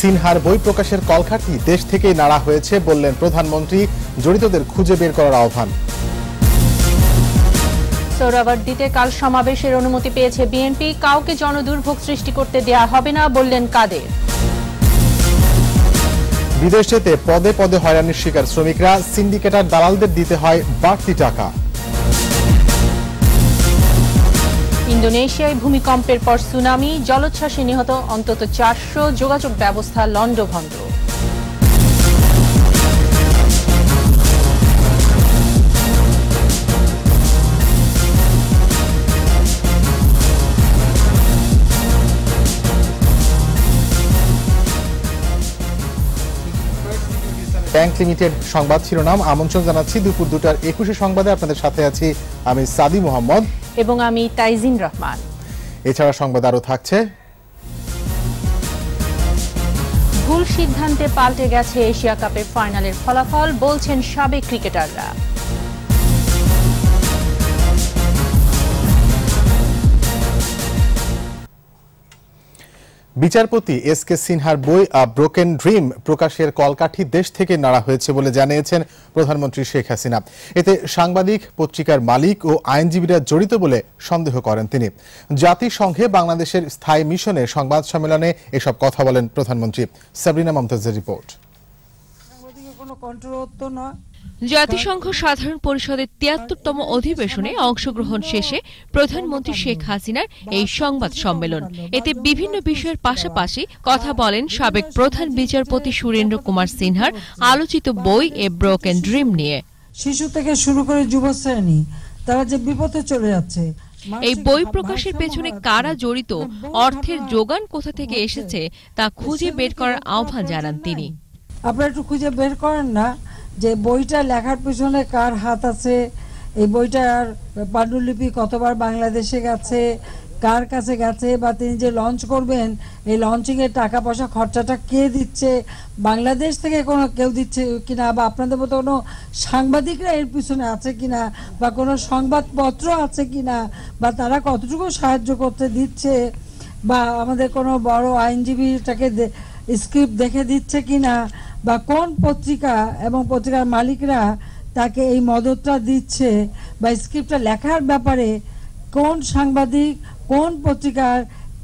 সিনহার বই প্রকাশের কলকাঠি দেশ থেকেই নাড়া হয়েছে বললেন প্রধানমন্ত্রী। জড়িতদের খুঁজে বের করার আহ্বান। সোহরাওয়ার্দীতে কাল সমাবেশের অনুমতি পেয়েছে বিএনপি। কাউকে জনদুর্ভোগ সৃষ্টি করতে দেয়া হবে না বললেন কাদের। বিদেশ যেতে পদে পদে হয়রানির শিকার শ্রমিকরা, সিন্ডিকেটার দালালদের দিতে হয় বাড়তি টাকা। ইন্দোনেশিয়ায় ভূমিকম্পের পর সুনামি, জলোচ্ছ্বাসে নিহত অন্তত 400, যোগাযোগ ব্যবস্থা লন্ডভন্ড। ব্যাংক লিমিটেড সংবাদ শিরোনাম। আমন্ত্রণ জানাচ্ছি দুপুর 2টার 21 সংবাদে। আপনাদের সাথে আছি আমি সাদি মোহাম্মদ এবং আমি তাইজিন রহমান। এছাড়া সংবাদ আরো থাকছে। ভুল সিদ্ধান্তে পাল্টে গেছে এশিয়া কাপের ফাইনালের ফলাফল, বলছেন সাবেক ক্রিকেটাররা। বিচারপতি এস কে সিনহার বই ব্রোকেন ড্রিম প্রকাশের কলকাঠি দেশ থেকে নাড়া হয়েছে বলে জানিয়েছেন প্রধানমন্ত্রী শেখ হাসিনা। এতে সাংবাদিক, পত্রিকার মালিক ও আইনজীবীরা জড়িত বলে সন্দেহ করেন তিনি। জাতিসংঘে বাংলাদেশের স্থায়ী মিশনে সংবাদ সম্মেলনে এসব কথা বলেন প্রধানমন্ত্রী। সাবরিনা মমতাজের রিপোর্ট। জাতিসংঘ সাধারণ পরিষদের ৭৩তম অধিবেশনে অংশগ্রহণ শেষে প্রধানমন্ত্রী শেখ হাসিনার এই সংবাদ সম্মেলন। এতে বিভিন্ন বিষয়ের পাশাপাশি কথা বলেন সাবেক প্রধান বিচারপতি সুরেন্দ্র কুমার সিনহার আলোচিত বই এ ব্রোকেন ড্রিম নিয়ে। শিশু থেকে শুরু করে যুব শ্রেণী তারা যে বিপথে চলে যাচ্ছে, এই বই প্রকাশের পেছনে কারা জড়িত, অর্থের যোগান কোথা থেকে এসেছে তা খুঁজে বের করার আহ্বান জানান তিনি। আপনারা একটু খুঁজে বের করেন না যে বইটা লেখার পিছনে কার হাত আছে, এই বইটার পাণ্ডুলিপি কতবার বাংলাদেশে গেছে, কার কাছে গেছে, বা তিনি যে লঞ্চ করবেন এই লঞ্চিং এর টাকা পয়সা খরচাটা কে দিচ্ছে, বাংলাদেশ থেকে কোনো কেউ দিচ্ছে কিনা, বা আপনাদের মতো কোনো সাংবাদিকরা এর পিছনে আছে কিনা, বা কোনো সংবাদপত্র আছে কিনা, বা তারা কতটুকু সাহায্য করতে দিচ্ছে, বা আমাদের কোনো বড় আইনজীবীটাকে স্ক্রিপ্ট দেখে দিচ্ছে কিনা, বা কোন পত্রিকা এবং পত্রিকার মালিকরা তাকে এই মদতটা দিচ্ছে, বা স্ক্রিপ্টটা লেখার ব্যাপারে কোন সাংবাদিক, কোন পত্রিকার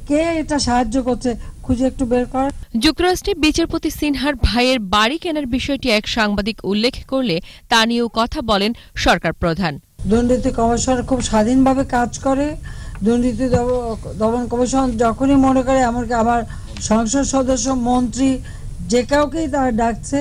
কে এটা সাহায্য করছে, খুঁজে একটু বের কর। যুক্তরাষ্ট্রে বিচারপতি সিনহার ভাইয়ের বাড়ি কেনার বিষয়টি এক সাংবাদিক উল্লেখ করলে তা নিয়েও কথা বলেন সরকার প্রধান। দুর্নীতি কমিশন খুব স্বাধীনভাবে কাজ করে। দুর্নীতি দমন কমিশন যখনই মনে করে, এমনকি আমার সংসদ সদস্য, মন্ত্রী, যে কাউকেই তারা ডাকছে,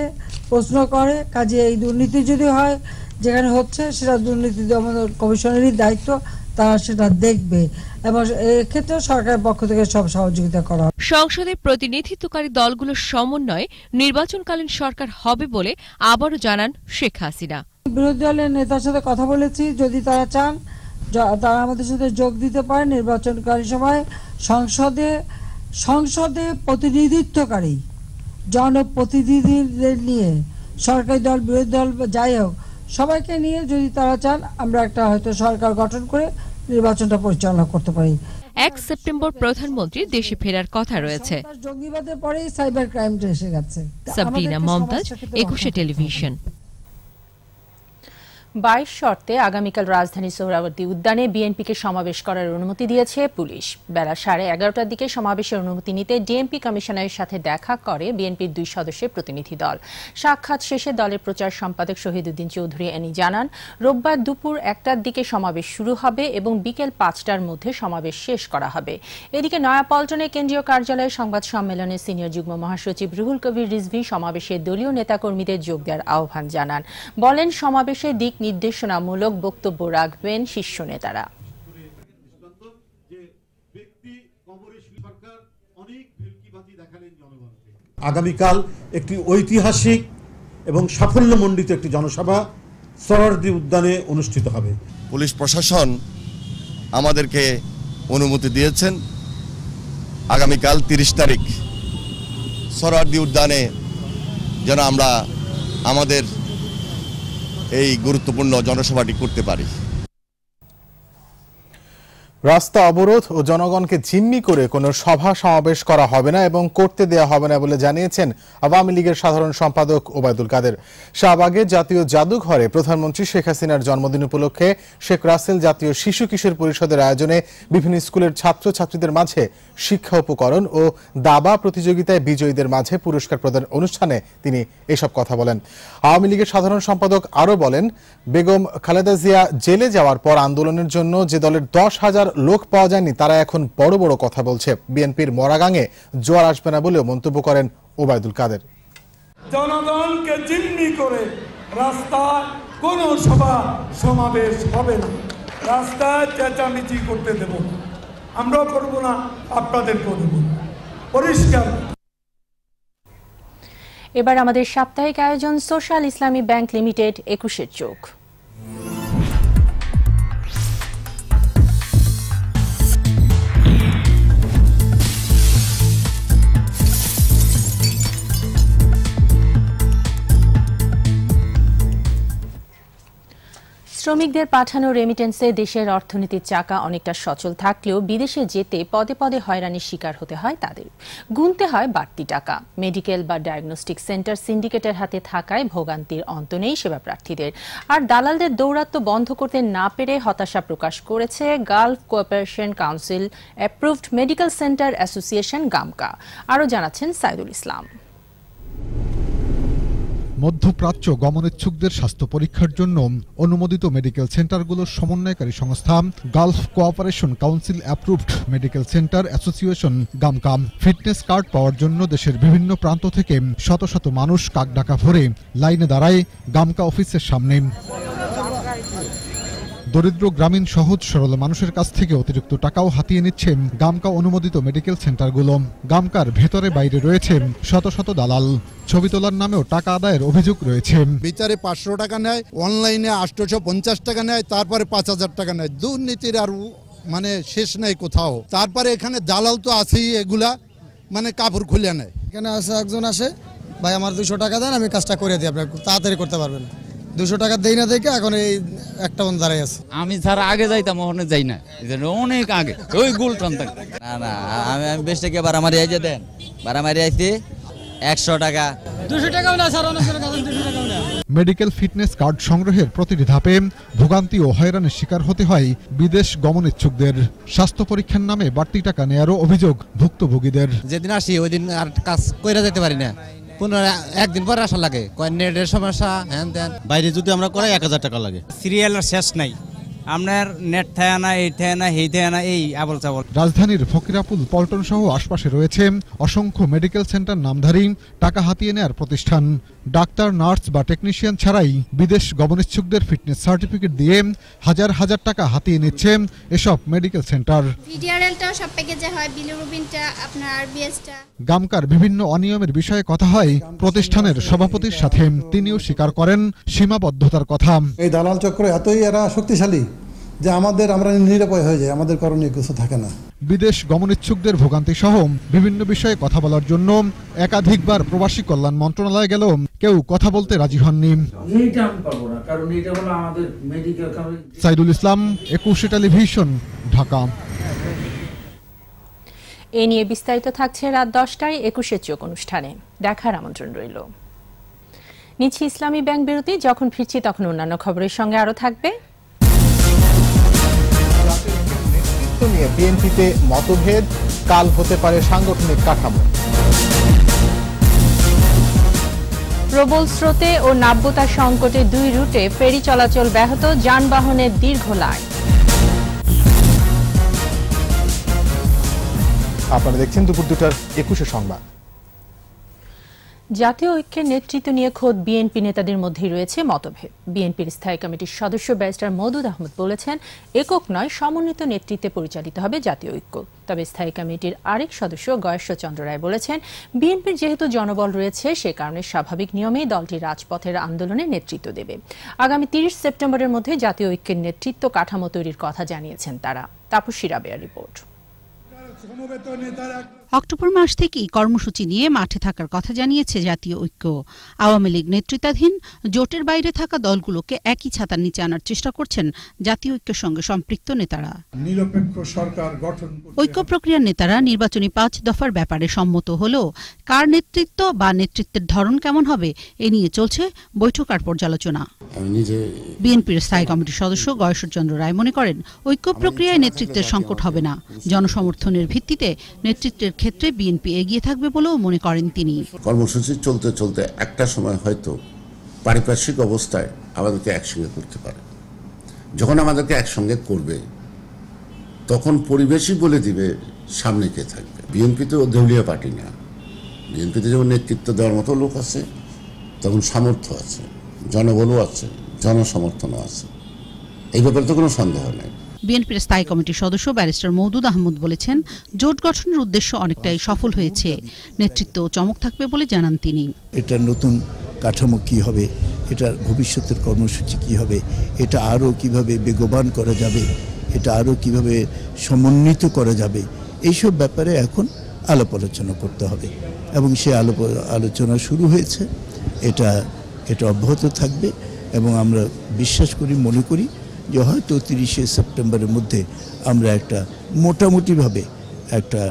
প্রশ্ন করে। কাজে এই দুর্নীতি যদি হয় যেখানে হচ্ছে, সেটা দুর্নীতি দমন কমিশনেরই দায়িত্ব, তারা সেটা দেখবে, এবং এক্ষেত্রে সরকারের পক্ষ থেকে সব সহযোগিতা করা হবে। সংসদে প্রতিনিধিত্বকারী দলগুলোর সমন্বয়ে নির্বাচনকালীন সরকার হবে বলে আবারও জানান শেখ হাসিনা। বিরোধী দলের নেতার সাথে কথা বলেছি, যদি তারা চান তারা আমাদের সাথে যোগ দিতে পারে নির্বাচনকালীন সময়। সংসদে প্রতিনিধিত্বকারী জনপ্রতিনিধিদের নিয়ে, সরকারি দল, বিরোধী দল, যাই হোক, সবাইকে নিয়ে যদি তারা চান, আমরা একটা হয়তো সরকার গঠন করে নির্বাচনটা পরিচালনা করতে পারি। ১ সেপ্টেম্বর প্রধানমন্ত্রী দেশে ফেরার কথা রয়েছে। জঙ্গিবাদের পরেই সাইবার ক্রাইমটা এসে গেছে। সাবরিনা মমতাজ, 21 টেলিভিশন। 22 শর্তে আগামীকাল রাজধানী সোহরাওয়ার্দী উদ্যানে বিএনপিকে সমাবেশ করার অনুমতি দিয়েছে পুলিশ। বেলা 11:30টার দিকে সমাবেশের অনুমতি নিতে ডিএমপি কমিশনারের সাথে দেখা করে বিএনপির 2 সদস্যের প্রতিনিধি দল। সাক্ষাৎ শেষে দলের প্রচার সম্পাদক শহীদউদ্দিন চৌধুরী এনি জানান, রোববার দুপুর 1টার দিকে সমাবেশ শুরু হবে এবং বিকেল 5টার মধ্যে সমাবেশ শেষ করা হবে। এদিকে নয়াপল্টনে কেন্দ্রীয় কার্যালয়ে সংবাদ সম্মেলনে সিনিয়র যুগ্ম মহাসচিব রুহুল কবির রিজভী সমাবেশে দলীয় নেতাকর্মীদের যোগ দেওয়ার আহ্বান জানান। বলেন, সমাবেশে দিক নির্দেশনামূলক বক্তব্য রাখবেন শীর্ষ নেতারা। আগামীকাল একটি ঐতিহাসিক এবং সাফল্যমণ্ডিত একটি জনসভা সোহরাওয়ার্দী উদ্যানে অনুষ্ঠিত হবে। পুলিশ প্রশাসন আমাদেরকে অনুমতি দিয়েছেন আগামীকাল 30 তারিখ সোহরাওয়ার্দী উদ্যানে যেন আমরা আমাদের এই গুরুত্বপূর্ণ জনসভাটি করতে পারি। রাস্তা অবরোধ ও জনগণকে জিম্মি করে কোনো সভা সমাবেশ করা হবে না এবং করতে দেওয়া হবে না বলে জানিয়েছেন আওয়ামী লীগের সাধারণ সম্পাদক ওবায়দুল কাদের। শাহবাগে জাতীয় জাদুঘরে প্রধানমন্ত্রী শেখ হাসিনার জন্মদিন উপলক্ষে শেখ রাসেল জাতীয় শিশু কিশোর পরিষদের আয়োজনে বিভিন্ন স্কুলের ছাত্রছাত্রীদের মাঝে শিক্ষা উপকরণ ও দাবা প্রতিযোগিতায় বিজয়ীদের মাঝে পুরস্কার প্রদান অনুষ্ঠানে তিনি এসব কথা বলেন। আওয়ামী লীগের সাধারণ সম্পাদক আরও বলেন, বেগম খালেদা জিয়া জেলে যাওয়ার পর আন্দোলনের জন্য যে দলের 10,000 লোক পাওয়া যায়নি তারা এখন বড় বড় কথা বলছে। বিএনপির মরাগাঙে জোয়ার আসবে না বলেও মন্তব্য করেন ওবায়দুল কাদের। জনগণকে জিম্মি করে রাস্তায় কোনো সভা সমাবেশ হবে না, রাস্তায় চেঁচামেচি করতে দেব না, আমরাও করব না, আপনাদের করব পরিষ্কার। এবার আমাদের সাপ্তাহিক আয়োজন সোশ্যাল ইসলামী ব্যাংক লিমিটেড 21-এর চোখ। শ্রমিকদের পাঠানো রেমিটেন্সে দেশের অর্থনীতির চাকা অনেকটা সচল থাকলেও বিদেশে যেতে পদে পদে হয়রানির শিকার হতে হয় তাদের। গুনতে হয় বাড়তি টাকা। মেডিকেল বা ডায়াগনস্টিক সেন্টার সিন্ডিকেটের হাতে থাকায় ভোগান্তির অন্ত নেই সেবা প্রার্থীদের। আর দালালদের দৌরাত্ম্য বন্ধ করতে না পেরে হতাশা প্রকাশ করেছে Gulf Cooperation Council Approved Medical Centre Association গামকা। আরও জানাচ্ছেন সাইদুল ইসলাম। মধ্যপ্রাচ্য গমনেচ্ছুকদের স্বাস্থ্য পরীক্ষার জন্য অনুমোদিত মেডিকেল সেন্টারগুলোর সমন্বয়কারী সংস্থা Gulf Cooperation Council Approved Medical Centre Association গামকা ফিটনেস কার্ড পাওয়ার জন্য দেশের বিভিন্ন প্রান্ত থেকে শত শত মানুষ কাকডাকা ভরে লাইনে দাঁড়ায় গামকা অফিসের সামনে। দরিদ্র গ্রামীণ সহজ সরল মানুষের কাছ থেকে অতিরিক্ত টাকাও হাতিয়ে নিচ্ছে গামকা অনুমোদিত মেডিকেল সেন্টারগুলো। গামকার ভেতরে বাইরে রয়েছে শত শত দালাল। ছবি তোলার নামেও টাকা আদায়ের অভিযোগ রয়েছে। বিচারে 500 টাকা নেয়, অনলাইনে 850 টাকা নেয়, তারপরে 5000 টাকা নেয়। দুর্নীতির আর মানে শেষ নেই কোথাও। তারপরে এখানে দালাল তো আছেই, এগুলা মানে কাপড় খুলে নেয়। এখানে একজন আসে, ভাই আমার 200 টাকা দেন, আমি কাজটা করে দিই, আপনার তাড়াতাড়ি করতে পারবেন। 200 টাকা দেই না দেখে এখন এই একটা বন্ধ দাঁড়াই আছে। আমি যারা আগে যাইতাম ওখানে যাই না, অনেক আগে ওই গুলটান থাকে না না আমি বেশ টাকা বারামারি আইজে দেন, বারামারি আইছি 100 টাকা 200 টাকাও না স্যার, অনেক করে কাজ 200 টাকাও না। মেডিকেল ফিটনেস কার্ড সংগ্রহের প্রতিটি ধাপে ভোগান্তি ও হয়রানির শিকার হতে হয় বিদেশ গমনেচ্ছুকদের। স্বাস্থ্য পরীক্ষার নামে বাড়তি টাকা নেয়ারও অভিযোগ ভুক্তভোগীদের। যেদিন আসি ওই দিন আর কাজ কইরা যেতে পারি না, একদিন পর আসা লাগে, নেটের সমস্যা হ্যান ত্যান। বাইরে যদি আমরা করাই 1000 টাকা লাগে। সিরিয়ালের শেষ নাই, আপনার নেট থাকে না, এই থাকে না, এই থাকে না, এই আবল চাবল। রাজধানীর ফকিরাপুল, পল্টন সহ আশপাশে রয়েছে অসংখ্য মেডিকেল সেন্টার নামধারী টাকা হাতিয়ে নেয়ার প্রতিষ্ঠান। ডাক্তার, নার্স বা টেকনিশিয়ান ছাড়াই বিদেশ গমনেচ্ছুকদের ফিটনেস সার্টিফিকেট দিয়ে হাজার হাজার টাকা হাতিয়ে নিচ্ছে এসব মেডিকেল সেন্টার। ভিডিআরএলটাও সব প্যাকেজে হয়, বিলিরুবিনটা আপনার আরবিএসটা। গামকার বিভিন্ন অনিয়মের বিষয়ে কথা হয় প্রতিষ্ঠানের সভাপতির সাথে। তিনিও স্বীকার করেন সীমাবদ্ধতার কথা। এই দালাল চক্র এতই এরা শক্তিশালী যে আমরা নিরাপয় হয়ে যাই, আমাদের করণীয় কিছু থাকে না। বিদেশ গমনেচ্ছুকদের ভোগান্তি সহ বিভিন্ন বিষয়ে কথা বলার জন্য একাধিকবার প্রবাসী কল্যাণ মন্ত্রণালয়ে গেলেও কেউ কথা বলতে রাজি হননি। সাইদুল ইসলাম, 21 টেলিভিশন, ঢাকা। এ নিয়ে বিস্তারিত থাকছে রাত 10টায় 21-এর চোখ অনুষ্ঠানে। দেখার আমন্ত্রণ রইল। নিচ্ছি ইসলামী ব্যাংক বিরতি। যখন ফিরছি তখন অন্যান্য খবরের সঙ্গে আরো থাকবে। নিয়ে বিএনপিতে মতভেদ, কাল হতে পারে সাংগঠনিক কাঠামো। প্রবল স্রোতে ও নাব্যতা সংকটে 2 রুটে ফেরি চলাচল ব্যাহত, যানবাহনের দীর্ঘ লাইন। আপনারা দেখছেন দুপুর 2টার 21 সংবাদ। জাতীয় ঐক্যের নেতৃত্ব নিয়ে খোদ বিএনপি নেতাদের মধ্যেই রয়েছে মতভেদ। বিএনপির স্থায়ী কমিটির সদস্য ব্যারিস্টার মওদুদ আহমদ বলেছেন, একক নয়, সমন্বিত নেতৃত্বে পরিচালিত হবে জাতীয় ঐক্য। তবে স্থায়ী কমিটির আরেক সদস্য গয়েশ্বরচন্দ্র রায় বলেছেন, বিএনপির যেহেতু জনবল রয়েছে সে কারণে স্বাভাবিক নিয়মেই দলটি রাজপথের আন্দোলনে নেতৃত্ব দেবে। আগামী 30 সেপ্টেম্বরের মধ্যে জাতীয় ঐক্যের নেতৃত্ব কাঠামো তৈরির কথা জানিয়েছেন তারা। তাপসী রাবেয়ার রিপোর্ট। অক্টোবর মাস থেকেই কর্মসূচি নিয়ে মাঠে থাকার কথা জানিয়েছে জাতীয় ঐক্য। আওয়ামী লীগ নেতৃত্বাধীন জোটের বাইরে থাকা দলগুলোকে একই ছাতার নিচে আনার চেষ্টা করছেন জাতীয় ঐক্যের সঙ্গে সম্পৃক্ত নেতারা। নিরপেক্ষ সরকার গঠন ঐক্য প্রক্রিয়ার নেতারা নির্বাচনী 5 দফার ব্যাপারে সম্মত হলেও কার নেতৃত্ব বা নেতৃত্বের ধরন কেমন হবে এ নিয়ে চলছে বৈঠক আর পর্যালোচনা। বিএনপির স্থায়ী কমিটির সদস্য গয়েশ্বরচন্দ্র রায় মনে করেন ঐক্য প্রক্রিয়ায় নেতৃত্বের সংকট হবে না, জনসমর্থনের ভিত্তিতে নেতৃত্বের ক্ষেত্রে বিএনপি এগিয়ে থাকবে বলেও মনে করেন তিনি। কর্মসূচি চলতে চলতে একটা সময় হয়তো পারিপার্শ্বিক অবস্থায় আমাদেরকে একসঙ্গে করতে পারে। যখন আমাদেরকে একসঙ্গে করবে তখন পরিবেশই বলে দিবে সামনে কে থাকবে। বিএনপি তো দলীয় পার্টি না, বিএনপিতে যেমন নেতৃত্ব দেওয়ার মতো লোক আছে, তখন সামর্থ্য আছে, জনবলও আছে, জনসমর্থনও আছে, এই ব্যাপারে তো কোনো সন্দেহ নেই। বিএনপির স্থায়ী কমিটির সদস্য ব্যারিস্টার মওদুদ আহমদ বলেছেন, জোট গঠনের উদ্দেশ্য অনেকটাই সফল হয়েছে, নেতৃত্ব চমক থাকবে বলে জানান তিনি। এটা নতুন কাঠামো কি হবে, এটার ভবিষ্যতের কর্মসূচি কি হবে, এটা আরও কিভাবে বেগবান করা যাবে, এটা আরও কিভাবে সমন্বিত করা যাবে, এইসব ব্যাপারে এখন আলাপ আলোচনা করতে হবে এবং সে আলোচনা শুরু হয়েছে। এটা অব্যাহত থাকবে এবং আমরা বিশ্বাস করি, মনে করি যে হয়তো 30শে সেপ্টেম্বরের মধ্যে আমরা একটা মোটামুটিভাবে একটা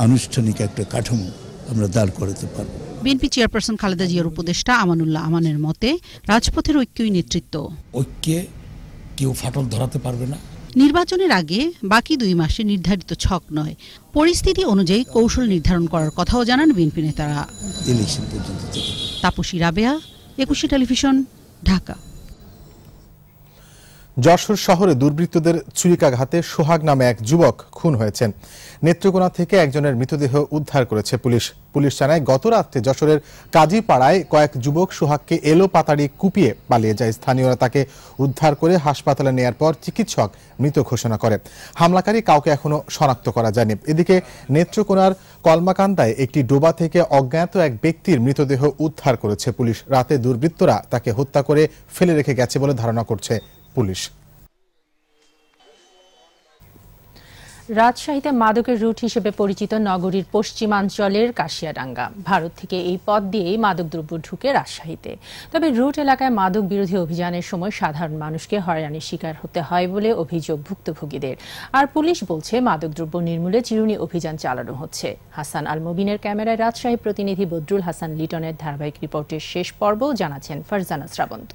আনুষ্ঠানিক একটা কাঠামো আমরা দাঁড় করাতে পারব। বিএনপি চেয়ারপারসন খালেদা জিয়ার উপদেষ্টা আমানুল্লাহ আমানের মতে রাজপথের ঐক্যই নেতৃত্ব। ঐক্যে কেউ ফাটল ধরাতে পারবে না। নির্বাচনের আগে বাকি 2 মাসে নির্ধারিত ছক নয়, পরিস্থিতি অনুযায়ী কৌশল নির্ধারণ করার কথাও জানান বিএনপি নেতারা। ইলেকশন পর্যন্ত তাপসী রাবেয়া, 21 টেলিভিশন, ঢাকা। যশোর শহরে দুর্বৃত্তদের ছুরিকাঘাতে সোহাগ নামে এক যুবক খুন হয়েছেন। নেত্রকোনা থেকে একজনের মৃতদেহ উদ্ধার করেছে পুলিশ জানায়, গত রাতে যশোরের কাজীপাড়ায় কয়েক যুবক সোহাগকে এলো পাতাড়ি কুপিয়ে পালিয়ে যায়। স্থানীয়রা তাকে উদ্ধার করে হাসপাতালে নেয়ার পর চিকিৎসক মৃত ঘোষণা করে। হামলাকারী কাউকে এখনো শনাক্ত করা যায়নি। এদিকে নেত্রকোনার কলমাকান্দায় একটি ডোবা থেকে অজ্ঞাত এক ব্যক্তির মৃতদেহ উদ্ধার করেছে পুলিশ। রাতে দুর্বৃত্তরা তাকে হত্যা করে ফেলে রেখে গেছে বলে ধারণা করছে পুলিশ। রাজশাহীতে মাদকের রুট হিসেবে পরিচিত নগরীর পশ্চিমাঞ্চলের কাশিয়াডাঙ্গা। ভারত থেকে এই পথ দিয়েই মাদকদ্রব্য ঢুকে রাজশাহীতে। তবে রুট এলাকায় মাদক বিরোধী অভিযানের সময় সাধারণ মানুষকে হয়রানির শিকার হতে হয় বলে অভিযোগ ভুক্তভোগীদের। আর পুলিশ বলছে মাদকদ্রব্য নির্মূলে চিরুনি অভিযান চালানো হচ্ছে। হাসান আল মুবিনের ক্যামেরায় রাজশাহী প্রতিনিধি বদরুল হাসান লিটনের ধারাবাহিক রিপোর্টের শেষ পর্ব জানাচ্ছেন ফারজানা শ্রাবন্ত।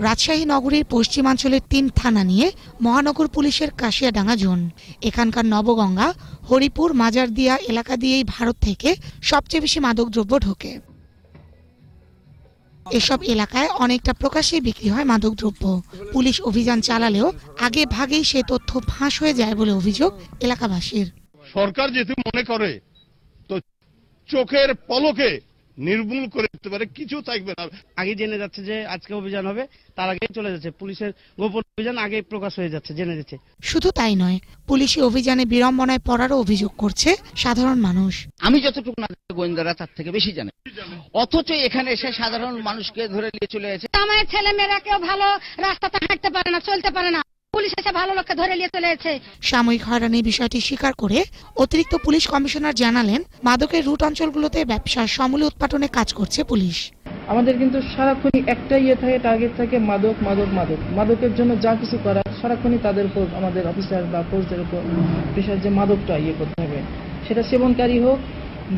রাজশাহী নগরীর পশ্চিমাঞ্চলের 3 থানা নিয়ে মহানগর পুলিশের কাশিয়াডাঙ্গা জোন। এখানকার নবগঙ্গা, হরিপুর, মাজারদিয়া এলাকা দিয়েই ভারত থেকে সবচেয়ে বেশি মাদকদ্রব্য ঢোকে। এসব এলাকায় অনেকটা প্রকাশ্যে বিক্রি হয় মাদকদ্রব্য। পুলিশ অভিযান চালালেও আগে ভাগেই সে তথ্য ফাঁস হয়ে যায় বলে অভিযোগ এলাকাবাসীর। সরকার যেহেতু মনে করে তো চোখের পলকে নির্মূল করে দিতে পারে, কিছু থাকবে না। আগে জেনে যাচ্ছে যে আজকে অভিযান হবে, তার আগে চলে যাচ্ছে। পুলিশের গোপন অভিযান আগে প্রকাশ হয়ে যাচ্ছে, জেনে যাচ্ছে। শুধু তাই নয়, পুলিশি অভিযানে বিড়ম্বনায় পড়ারও অভিযোগ করছে সাধারণ মানুষ। আমি যতটুকু না, গোয়েন্দারা তার থেকে বেশি জানে, অথচ এখানে এসে সাধারণ মানুষকে ধরে নিয়ে চলে গেছে। আমার ছেলে মেয়েরা কেউ ভালো রাস্তাতে হাঁটতে পারে না, চলতে পারে না, পুলিশ এসে ভালো লোককে ধরে নিয়ে চলে গেছে। সাময়িক হয়রানির বিষয়টি স্বীকার করে অতিরিক্ত পুলিশ কমিশনার জানালেন, মাদকের রুট অঞ্চলগুলোতে ব্যবসার সমূলে উৎপাটনে কাজ করছে পুলিশ। আমাদের কিন্তু সারাক্ষণই একটা থাকে, টার্গেট থাকে মাদক মাদক মাদক। মাদকের জন্য যা কিছু করা সারাক্ষণই তাদের উপর, আমাদের অফিসার বা ফোর্সদের উপর প্রেশার যে মাদকটা করতে হবে, সেটা সেবনকারী হোক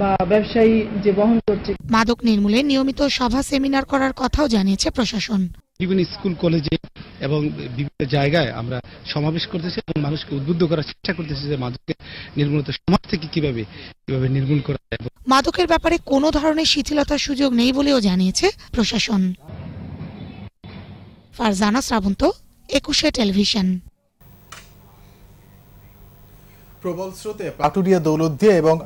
বা ব্যবসায়ী যে বহন করছে। মাদক নির্মূলে নিয়মিত সভা সেমিনার করার কথাও জানিয়েছে প্রশাসন। বিভিন্ন স্কুল কলেজে এবং বিভিন্ন জায়গায় আমরা সমাবেশ করতেছি এবং মানুষকে উদ্বুদ্ধ করার চেষ্টা করতেছি যে মাদকের নির্মূলতা সমাজ থেকে কিভাবে নির্মূল করা যায়। মাদকের ব্যাপারে কোনো ধরনের শিথিলতার সুযোগ নেই বলেও জানিয়েছে প্রশাসন। ফারজানা শ্রাবন্ত, 21 টেলিভিশন। প্রবল স্রোতে পাটুরিয়া, দৌলতদিয়া এবং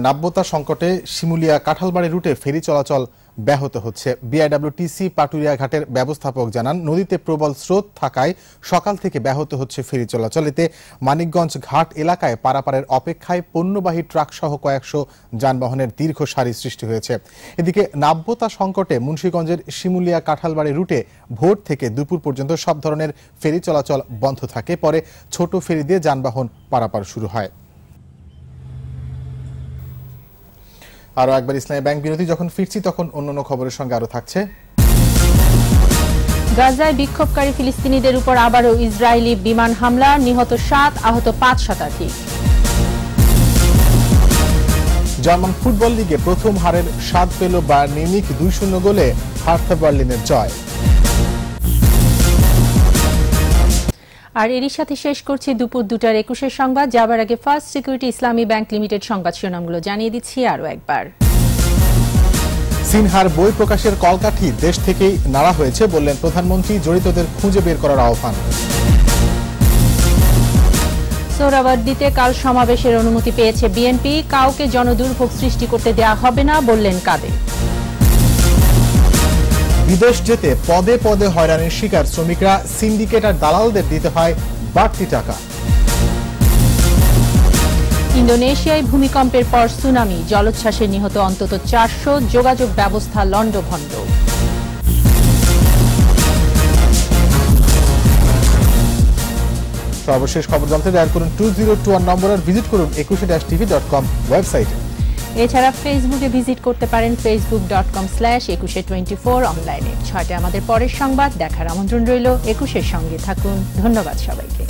নাব্যতা সংকটে শিমুলিয়া কাঁঠালবাড়ি রুটে ফেরি চলাচল ব্যাহত হচ্ছে। বিআইডব্লিউটিসি পাটুরিয়া ঘাটের ব্যবস্থাপক জানান, নদীতে প্রবল স্রোত থাকায় সকাল থেকে ব্যাহত হচ্ছে ফেরি চলাচল। এতে মানিকগঞ্জ ঘাট এলাকায় পারাপারের অপেক্ষায় পণ্যবাহী ট্রাক সহ কয়েকশো যানবাহনের দীর্ঘ সারি সৃষ্টি হয়েছে। এদিকে নাব্যতা সংকটে মুন্সিগঞ্জের শিমুলিয়া কাঁঠালবাড়ি রুটে ভোর থেকে দুপুর পর্যন্ত সব ধরনের ফেরি চলাচল বন্ধ থাকে। পরে ছোট ফেরি দিয়ে যানবাহন পারাপার শুরু হয়। আরো একবার ইসলামী ব্যাংক বিরতি। যখন ফিরছি তখন অন্যান্য খবরের সঙ্গে আরো থাকছে। গাজায় বিক্ষোভকারী ফিলিস্তিনিদের উপর আবারও ইসরায়েলি বিমান হামলা, নিহত 7, আহত 5 শতাধিক। জার্মান ফুটবল লিগে প্রথম হারের স্বাদ পেল বায়ার্ন মিউনিখ, 2-0 গোলে হার্থা বার্লিনের জয়। আর এরই সাথে শেষ করছি দুপুর 2টার 21 সংবাদ। যাবার আগে ফার্স্ট সিকিউরিটি ইসলামী ব্যাংক লিমিটেড সংবাদ শিরোনামগুলো জানিয়ে দিচ্ছি আরো একবার। সিনহার বই প্রকাশের কলকাঠি দেশ থেকেই নাড়া হয়েছে বললেন প্রধানমন্ত্রী, জড়িতদের খুঁজে বের করার আহ্বান। সোহরাওয়ার্দীতে কাল সমাবেশের অনুমতি পেয়েছে বিএনপি, কাউকে জনদুর্ভোগ সৃষ্টি করতে দেয়া হবে না বললেন কাদের। বিদেশ যেতে পদে পদে হয়রানির শিকার শ্রমিকরা, সিন্ডিকেট আর দালালদের দিতে হয় বাড়তি টাকা। ইন্দোনেশিয়ায় ভূমিকম্পের পর সুনামি, জলোচ্ছ্বাসে নিহত অন্তত 400, যোগাযোগ ব্যবস্থা লন্ডভন্ড। সর্বশেষ খবর জানতে ডায়াল করুন 2021 নম্বর আর ভিজিট করুন 21-tv.com ওয়েবসাইটে। এছাড়া ফেসবুকে ভিজিট করতে পারেন facebook.com/2124 অনলাইনে। 6টায় আমাদের পরের সংবাদ দেখার আমন্ত্রণ রইল। 21-এর সঙ্গে থাকুন। ধন্যবাদ সবাইকে।